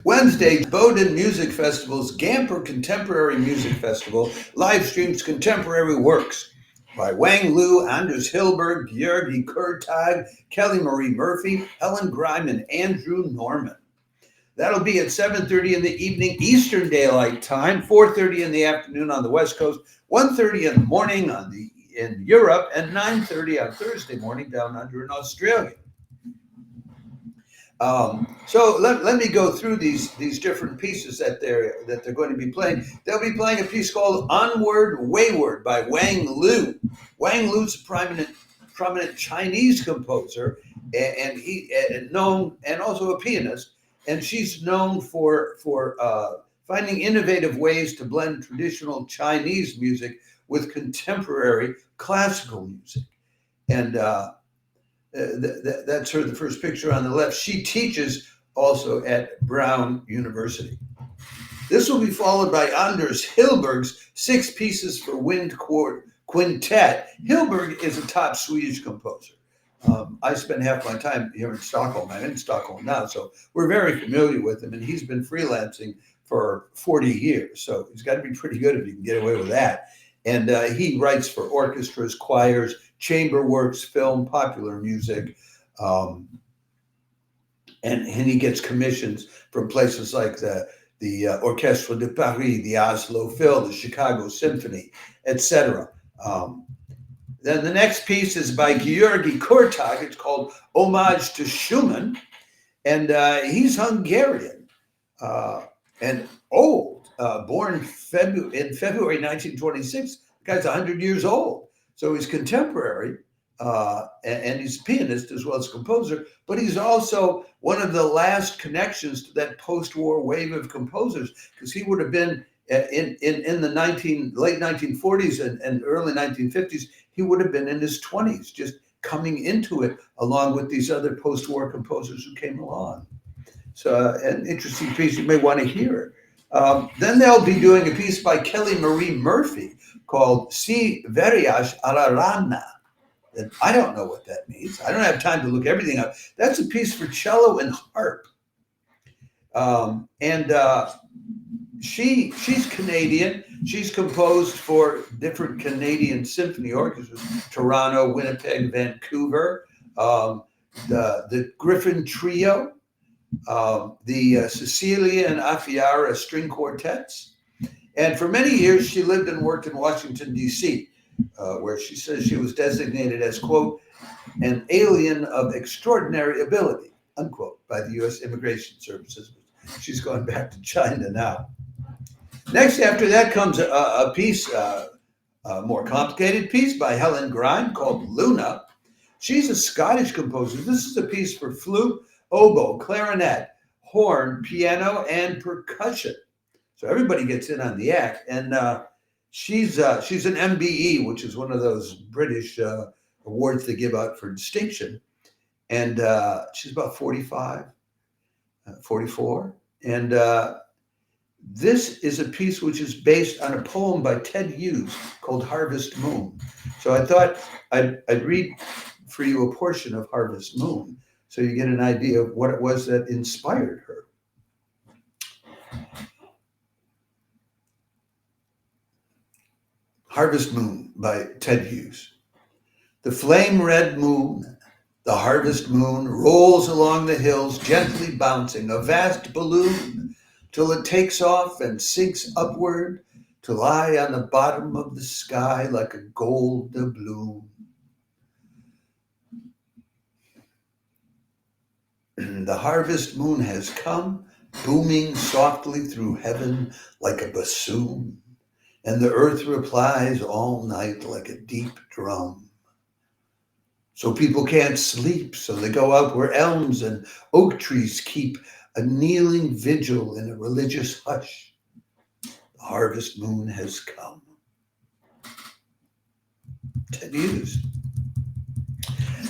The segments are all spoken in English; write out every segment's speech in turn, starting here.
Wednesday, Bowdoin Music Festival's Gamper Contemporary Music Festival live streams contemporary works by Wang Lu, Anders Hilberg, Georgi Kurtag, Kelly Marie Murphy, Helen Grime, and Andrew Norman. That'll be at 7:30 in the evening Eastern Daylight Time, 4:30 in the afternoon on the West Coast, 1:30 in the morning in Europe, and 9:30 on Thursday morning down under in Australia. So let me go through these different pieces that they're going to be playing. They'll be playing a piece called "Onward Wayward" by Wang Lu. Wang Lu's a prominent Chinese composer, and he known and also a pianist, and she's known for finding innovative ways to blend traditional Chinese music with contemporary classical music, and that's her, the first picture on the left. She teaches also at Brown University. This will be followed by Anders Hilberg's Six Pieces for Wind Quintet. Hilberg is a top Swedish composer. I spend half my time here in Stockholm. I'm in Stockholm now, so we're very familiar with him, and he's been freelancing for 40 years. So he's got to be pretty good if he can get away with that. And he writes for orchestras, choirs, chamber works, film, popular music, and he gets commissions from places like the Orchestre de Paris, the Oslo Phil, the Chicago Symphony, etc. Then the next piece is by Georgi Kurtag. It's called Homage to Schumann, and he's Hungarian and old. Born in February 1926. The guy's 100 years old. So he's contemporary, and he's a pianist as well as a composer, but he's also one of the last connections to that post-war wave of composers, because he would have been in the late 1940s and early 1950s, he would have been in his 20s, just coming into it along with these other post-war composers who came along. So an interesting piece, you may want to hear. Then they'll be doing a piece by Kelly Marie Murphy called Si Verias a la Rana. And I don't know what that means. I don't have time to look everything up. That's a piece for cello and harp. She's Canadian. She's composed for different Canadian symphony orchestras, Toronto, Winnipeg, Vancouver, the Griffin Trio, the Cecilia and Afiara string quartets. And for many years, she lived and worked in Washington, D.C., where she says she was designated as, quote, an alien of extraordinary ability, unquote, by the U.S. Immigration Services. She's gone back to China now. Next, after that comes a piece, a more complicated piece by Helen Grime called Luna. She's a Scottish composer. This is a piece for flute, oboe, clarinet, horn, piano, and percussion. So everybody gets in on the act, and she's an MBE, which is one of those British awards they give out for distinction. And she's about 45, 44. And this is a piece which is based on a poem by Ted Hughes called Harvest Moon. So I thought I'd read for you a portion of Harvest Moon so you get an idea of what it was that inspired her. Harvest Moon by Ted Hughes. The flame-red moon, the harvest moon, rolls along the hills, gently bouncing, a vast balloon, till it takes off and sinks upward to lie on the bottom of the sky like a gold doubloon. The harvest moon has come, booming softly through heaven like a bassoon, and the earth replies all night like a deep drum. So people can't sleep, so they go out where elms and oak trees keep a kneeling vigil in a religious hush. The harvest moon has come. Ted Hughes.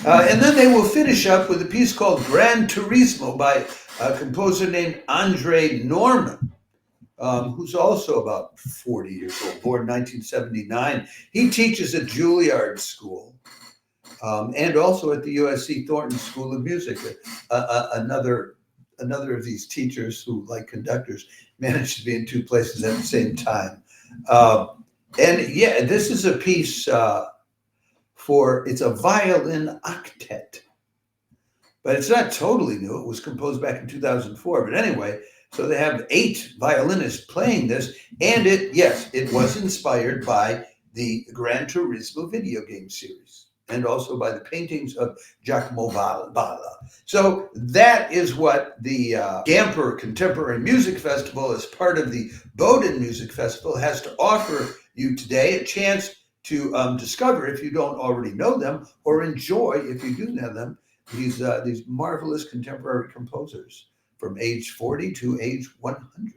And then they will finish up with a piece called Gran Turismo by a composer named Andre Norman, who's also about 40 years old, born 1979. He teaches at Juilliard School and also at the USC Thornton School of Music, another another of these teachers who, like conductors, managed to be in two places at the same time. And yeah, this is a piece it's a violin octet, but it's not totally new. It was composed back in 2004. But anyway, so they have 8 violinists playing this, and it was inspired by the Gran Turismo video game series, and also by the paintings of Giacomo Balla. So that is what the Gamper Contemporary Music Festival, as part of the Bowdoin Music Festival, has to offer you today, a chance to discover, if you don't already know them, or enjoy, if you do know them, these marvelous contemporary composers from age 40 to age 100.